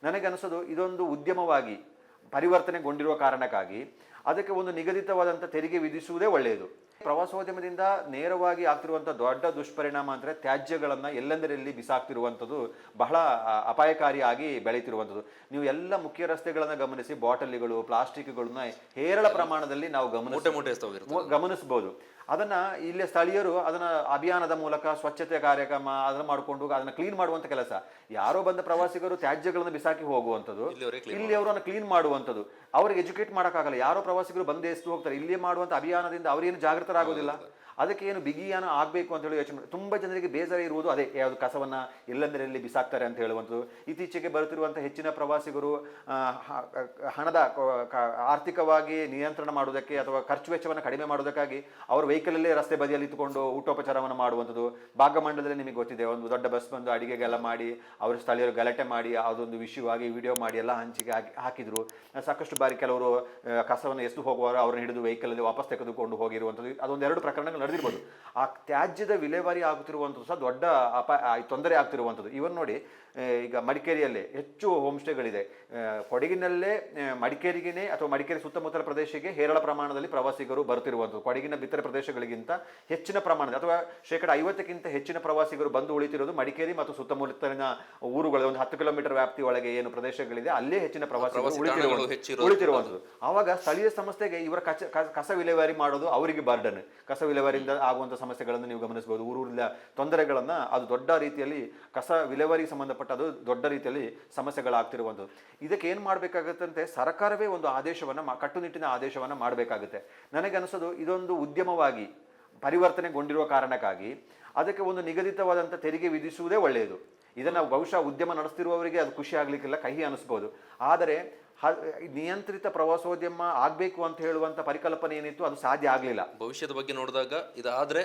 ನನಗನ್ನಿಸೋದು ಇದೊಂದು ಉದ್ಯಮವಾಗಿ ಪರಿವರ್ತನೆಗೊಂಡಿರುವ ಕಾರಣಕ್ಕಾಗಿ ಅದಕ್ಕೆ ಒಂದು ನಿಗದಿತವಾದಂಥ ತೆರಿಗೆ ವಿಧಿಸುವುದೇ ಒಳ್ಳೆಯದು. ಪ್ರವಾಸೋದ್ಯಮದಿಂದ ನೇರವಾಗಿ ಆಗ್ತಿರುವಂಥ ದೊಡ್ಡ ದುಷ್ಪರಿಣಾಮ ಅಂದರೆ ತ್ಯಾಜ್ಯಗಳನ್ನು ಎಲ್ಲೆಂದರಲ್ಲಿ ಬಿಸಾಕ್ತಿರುವಂಥದ್ದು ಬಹಳ ಅಪಾಯಕಾರಿಯಾಗಿ ಬೆಳೀತಿರುವಂಥದ್ದು. ನೀವು ಎಲ್ಲ ಮುಖ್ಯ ರಸ್ತೆಗಳನ್ನು ಗಮನಿಸಿ, ಬಾಟಲಿಗಳು, ಪ್ಲಾಸ್ಟಿಕ್ಗಳನ್ನ ಹೇರಳ ಪ್ರಮಾಣದಲ್ಲಿ ನಾವು ಗಮನಿಸಬಹುದು. ಅದನ್ನು ಇಲ್ಲಿ ಸ್ಥಳೀಯರು ಅದನ್ನು ಅಭಿಯಾನದ ಮೂಲಕ ಸ್ವಚ್ಛತೆ ಕಾರ್ಯಕ್ರಮ ಅದನ್ನು ಮಾಡಿಕೊಂಡು ಅದನ್ನು ಕ್ಲೀನ್ ಮಾಡುವಂಥ ಕೆಲಸ. ಯಾರೋ ಬಂದ ಪ್ರವಾಸಿಗರು ತ್ಯಾಜ್ಯಗಳನ್ನು ಬಿಸಾಕಿ ಹೋಗುವಂಥದ್ದು, ಇಲ್ಲಿ ಅವರನ್ನು ಕ್ಲೀನ್ ಮಾಡುವಂಥದ್ದು. ಅವ್ರಿಗೆ ಎಜುಕೇಟ್ ಮಾಡೋಕ್ಕಾಗಲ್ಲ. ಯಾರೋ ಪ್ರವಾಸಿಗರು ಬಂದು ಎಷ್ಟು ಹೋಗ್ತಾರೆ, ಇಲ್ಲಿ ಮಾಡುವಂಥ ಅಭಿಯಾನದಿಂದ ಅವರೇನು ಜಾಗೃತರಾಗೋದಿಲ್ಲ. ಅದಕ್ಕೆ ಏನು ಬಿಗಿಯಾನ ಆಗಬೇಕು ಅಂತ ಹೇಳಿ ಯೋಚನೆ. ತುಂಬ ಜನರಿಗೆ ಬೇಸರ ಇರುವುದು ಅದೇ, ಯಾವುದು ಕಸವನ್ನು ಎಲ್ಲೆಂದರಲ್ಲಿ ಬಿಸಾಕ್ತಾರೆ ಅಂತ ಹೇಳುವಂಥದ್ದು. ಇತ್ತೀಚೆಗೆ ಬರುತ್ತಿರುವಂಥ ಹೆಚ್ಚಿನ ಪ್ರವಾಸಿಗರು ಹಣದ ಆರ್ಥಿಕವಾಗಿ ನಿಯಂತ್ರಣ ಮಾಡುವುದಕ್ಕೆ ಅಥವಾ ಖರ್ಚು ವೆಚ್ಚವನ್ನು ಕಡಿಮೆ ಮಾಡೋದಕ್ಕಾಗಿ ಅವರು ವೆಹಿಕಲಲ್ಲೇ ರಸ್ತೆ ಬದಿಯಲ್ಲಿ ಇಟ್ಟುಕೊಂಡು ಊಟೋಪಚಾರವನ್ನು ಮಾಡುವಂಥದ್ದು. ಭಾಗಮಂಡಲದಲ್ಲಿ ನಿಮಗೆ ಗೊತ್ತಿದೆ, ಒಂದು ದೊಡ್ಡ ಬಸ್ ಬಂದು ಅಡಿಗೆಗೆಲ್ಲ ಮಾಡಿ ಅವರು ಸ್ಥಳೀಯರು ಗಲಾಟೆ ಮಾಡಿ ಅದೊಂದು ವಿಷಯವಾಗಿ ವಿಡಿಯೋ ಮಾಡಿ ಎಲ್ಲ ಹಂಚಿಕೆ ಹಾಕಿದ್ರು. ಸಾಕಷ್ಟು ಬಾರಿ ಕೆಲವರು ಕಸವನ್ನು ಎಷ್ಟು ಹೋಗುವಾರೋ ಅವ್ರನ್ನ ಹಿಡಿದು ವೆಹಿಕಲಲ್ಲಿ ವಾಪಸ್ ತೆಗೆದುಕೊಂಡು ಹೋಗಿರುವಂಥದ್ದು. ಅದೊಂದೆರಡು ಪ್ರಕರಣಗಳು ನಡೆದಿರ್ಬೋದು. ಆ ತ್ಯಾಜ್ಯದ ವಿಲೇವಾರಿ ಆಗುತ್ತಿರುವಂಥದ್ದು ಸಹ ದೊಡ್ಡ ತೊಂದರೆ ಆಗ್ತಿರುವಂಥದ್ದು. ಇವನ್ ನೋಡಿ, ಈಗ ಮಡಿಕೇರಿಯಲ್ಲೇ ಹೆಚ್ಚು ಹೋಮ್ ಸ್ಟೇಗಳಿದೆ. ಕೊಡಗಿನಲ್ಲೇ ಮಡಿಕೇರಿಗೇ ಅಥವಾ ಮಡಿಕೇರಿ ಸುತ್ತಮುತ್ತಲ ಪ್ರದೇಶಕ್ಕೆ ಹೇರಳ ಪ್ರಮಾಣದಲ್ಲಿ ಪ್ರವಾಸಿಗರು ಬರ್ತಿರುವಂಥದ್ದು. ಕೊಡಗಿನ ಇತರೆ ಪ್ರದೇಶಗಳಿಗಿಂತ ಹೆಚ್ಚಿನ ಪ್ರಮಾಣದ ಅಥವಾ 50% ಹೆಚ್ಚಿನ ಪ್ರವಾಸಿಗರು ಬಂದು ಉಳಿತಿರೋದು ಮಡಿಕೇರಿ ಮತ್ತು ಸುತ್ತಮುತ್ತಲಿನ ಊರುಗಳು, ಒಂದು 10 ಕಿಲೋಮೀಟರ್ ವ್ಯಾಪ್ತಿ ಒಳಗೆ ಏನು ಪ್ರದೇಶಗಳಿದೆ ಅಲ್ಲೇ ಹೆಚ್ಚಿನ ಪ್ರವಾಸಿಗರು ಉಳಿತಿರುವಂಥದ್ದು. ಆವಾಗ ಸ್ಥಳೀಯ ಸಂಸ್ಥೆಗೆ ಇವರ ಕಸ ವಿಲೇವಾರಿ ಮಾಡೋದು ಅವರಿಗೆ ಬರ್ಡನ್. ಕಸ ವಿಲೇವಾರಿಯಿಂದ ಆಗುವಂಥ ಸಮಸ್ಯೆಗಳನ್ನು ನೀವು ಗಮನಿಸಬಹುದು. ಊರಿನ ತೊಂದರೆಗಳನ್ನು ಅದು ದೊಡ್ಡ ರೀತಿಯಲ್ಲಿ ಕಸ ವಿಲೇವಾರಿಗೆ ಸಂಬಂಧಪಟ್ಟ ಅದು ದೊಡ್ಡ ರೀತಿಯಲ್ಲಿ ಸಮಸ್ಯೆಗಳಾಗ್ತಿರುವಂಥದ್ದು. ಇದಕ್ಕೆ ಏನು ಮಾಡಬೇಕಾಗುತ್ತಂತೆ, ಸರ್ಕಾರವೇ ಒಂದು ಆದೇಶವನ್ನು, ಕಟ್ಟುನಿಟ್ಟಿನ ಆದೇಶವನ್ನು ಮಾಡಬೇಕಾಗುತ್ತೆ. ನನಗನ್ನಿಸೋದು ಇದೊಂದು ಉದ್ಯಮವಾಗಿ ಪರಿವರ್ತನೆಗೊಂಡಿರುವ ಕಾರಣಕ್ಕಾಗಿ ಅದಕ್ಕೆ ಒಂದು ನಿಗದಿತವಾದಂಥ ತೆರಿಗೆ ವಿಧಿಸುವುದೇ ಒಳ್ಳೆಯದು. ಇದನ್ನು ಬಹುಶಃ ಉದ್ಯಮ ನಡೆಸ್ತಿರುವವರಿಗೆ ಅದು ಖುಷಿ ಆಗಲಿಕ್ಕಿಲ್ಲ, ಕಹಿ ಅನಿಸ್ಬೋದು. ಆದರೆ ನಿಯಂತ್ರಿತ ಪ್ರವಾಸೋದ್ಯಮ ಆಗಬೇಕು ಅಂತ ಹೇಳುವಂಥ ಪರಿಕಲ್ಪನೆ ಏನಿತ್ತು ಅದು ಸಾಧ್ಯ ಆಗಲಿಲ್ಲ. ಭವಿಷ್ಯದ ಬಗ್ಗೆ ನೋಡಿದಾಗ ಇದಾದ್ರೆ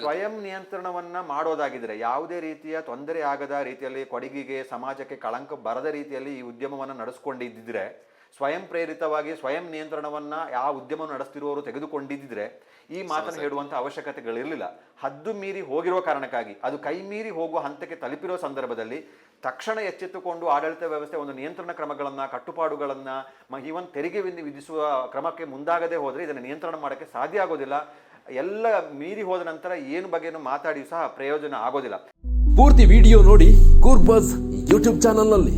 ಸ್ವಯಂ ನಿಯಂತ್ರಣವನ್ನ ಮಾಡೋದಾಗಿದ್ರೆ ಯಾವುದೇ ರೀತಿಯ ತೊಂದರೆ ಆಗದ ರೀತಿಯಲ್ಲಿ, ಕೊಡಗಿಗೆ ಸಮಾಜಕ್ಕೆ ಕಳಂಕ ಬರದ ರೀತಿಯಲ್ಲಿ ಈ ಉದ್ಯಮವನ್ನು ನಡೆಸ್ಕೊಂಡಿದ್ದಿದ್ರೆ, ಸ್ವಯಂ ಪ್ರೇರಿತವಾಗಿ ಸ್ವಯಂ ನಿಯಂತ್ರಣವನ್ನ ಆ ಉದ್ಯಮ ನಡೆಸ್ತಿರುವವರು ತೆಗೆದುಕೊಂಡಿದ್ದಿದ್ರೆ ಈ ಮಾತನ್ನು ಹೇಳುವಂಥ ಅವಶ್ಯಕತೆಗಳಿರಲಿಲ್ಲ. ಹದ್ದು ಮೀರಿ ಹೋಗಿರುವ ಕಾರಣಕ್ಕಾಗಿ, ಅದು ಕೈ ಮೀರಿ ಹೋಗುವ ಹಂತಕ್ಕೆ ತಲುಪಿರೋ ಸಂದರ್ಭದಲ್ಲಿ ತಕ್ಷಣ ಎಚ್ಚೆತ್ತುಕೊಂಡು ಆಡಳಿತ ವ್ಯವಸ್ಥೆ ಒಂದು ನಿಯಂತ್ರಣ ಕ್ರಮಗಳನ್ನು, ಕಟ್ಟುಪಾಡುಗಳನ್ನು, ಈವನ್ ತೆರಿಗೆ ವಿಧಿಸುವ ಕ್ರಮಕ್ಕೆ ಮುಂದಾಗದೆ ಹೋದರೆ ಇದನ್ನು ನಿಯಂತ್ರಣ ಮಾಡೋಕ್ಕೆ ಸಾಧ್ಯ ಆಗೋದಿಲ್ಲ. ಎಲ್ಲ ಮೀರಿ ಹೋದ ನಂತರ ಏನು ಬಗ್ಗೆನೂ ಮಾತಾಡಿ ಸಹ ಪ್ರಯೋಜನ ಆಗೋದಿಲ್ಲ. ಪೂರ್ತಿ ವಿಡಿಯೋ ನೋಡಿ ಕೂರ್ಬಸ್ ಯೂಟ್ಯೂಬ್ ಚಾನಲ್ನಲ್ಲಿ